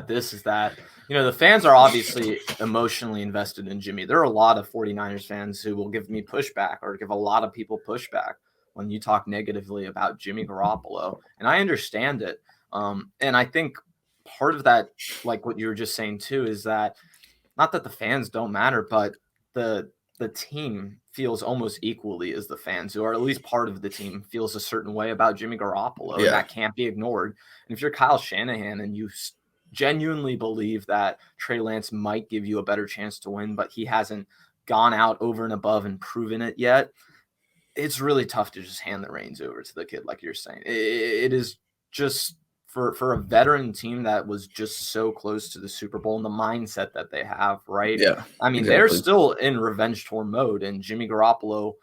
this is that, the fans are obviously emotionally invested in Jimmy. There are a lot of 49ers fans who will give me pushback or give a lot of people pushback when you talk negatively about Jimmy Garoppolo. And I understand it. And I think part of that, like what you were just saying too, is that not that the fans don't matter, but the team feels almost equally as the fans, who are at least part of the team, feels a certain way about Jimmy Garoppolo, and that can't be ignored. And if you're Kyle Shanahan and you genuinely believe that Trey Lance might give you a better chance to win, but he hasn't gone out over and above and proven it yet, it's really tough to just hand the reins over to the kid, like you're saying. It is just for a veteran team that was just so close to the Super Bowl and the mindset that they have, right? Yeah, I mean, they're still in revenge tour mode, and Jimmy Garoppolo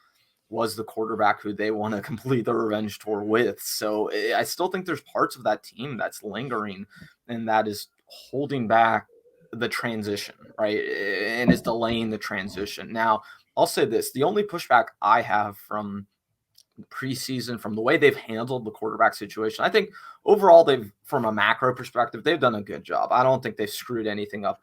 was the quarterback who they want to complete the revenge tour with. So I still think there's parts of that team that's lingering and that is holding back the transition, right? And is delaying the transition. Now, I'll say this, the only pushback I have from preseason, from the way they've handled the quarterback situation, I think overall from a macro perspective, they've done a good job. I don't think they've screwed anything up.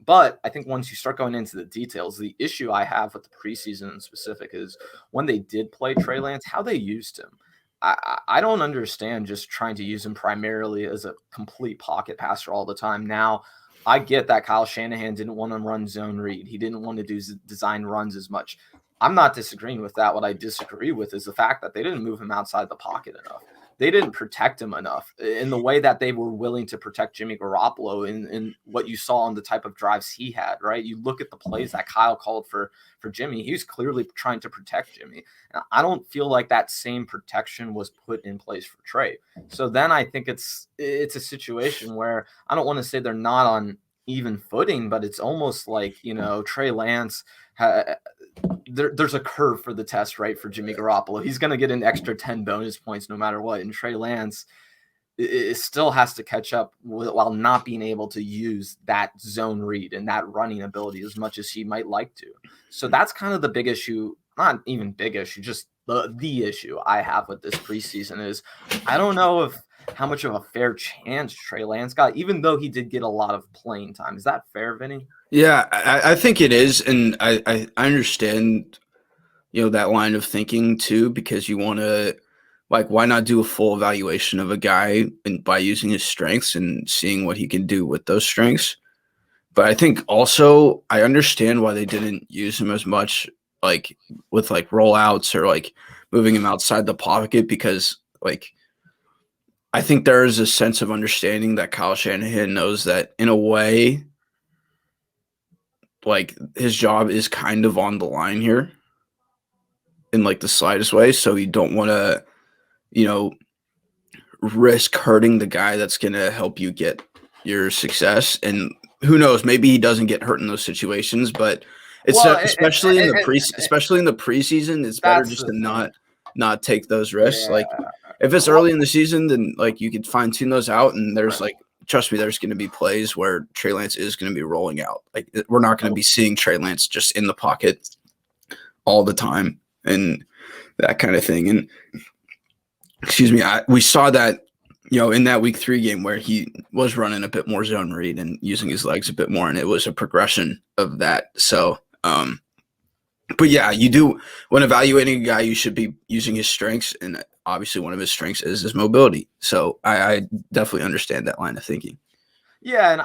But I think once you start going into the details, the issue I have with the preseason in specific is when they did play Trey Lance, how they used him. I don't understand just trying to use him primarily as a complete pocket passer all the time. Now, I get that Kyle Shanahan didn't want to run zone read. He didn't want to do design runs as much. I'm not disagreeing with that. What I disagree with is the fact that they didn't move him outside the pocket enough. They didn't protect him enough in the way that they were willing to protect Jimmy Garoppolo in what you saw on the type of drives he had, right? You look at the plays that Kyle called for Jimmy. He was clearly trying to protect Jimmy. And I don't feel like that same protection was put in place for Trey. So then I think it's a situation where I don't want to say they're not on even footing, but it's almost like, Trey Lance there's a curve for the test, right? For Jimmy Garoppolo, he's going to get an extra 10 bonus points no matter what. And Trey Lance it still has to catch up while not being able to use that zone read and that running ability as much as he might like to. So that's kind of the big issue, not even big issue, just the issue I have with this preseason is I don't know how much of a fair chance Trey Lance got, even though he did get a lot of playing time. Is that fair, Vinny? Yeah, I think it is, and I understand, that line of thinking too, because you want to, why not do a full evaluation of a guy and by using his strengths and seeing what he can do with those strengths. But I think also I understand why they didn't use him as much, with rollouts or moving him outside the pocket, because I think there is a sense of understanding that Kyle Shanahan knows that in a way, his job is kind of on the line here in the slightest way. So you don't want to, risk hurting the guy that's going to help you get your success. And who knows, maybe he doesn't get hurt in those situations, but especially in the preseason, it's better just to not take those risks. Yeah. If it's early in the season, then you could fine tune those out. And there's trust me, there's going to be plays where Trey Lance is going to be rolling out. We're not going to be seeing Trey Lance just in the pocket all the time and that kind of thing. And excuse me, we saw that, in that week 3 game where he was running a bit more zone read and using his legs a bit more. And it was a progression of that. So, but yeah, you do, when evaluating a guy, you should be using his strengths, and obviously one of his strengths is his mobility. So I definitely understand that line of thinking. Yeah, and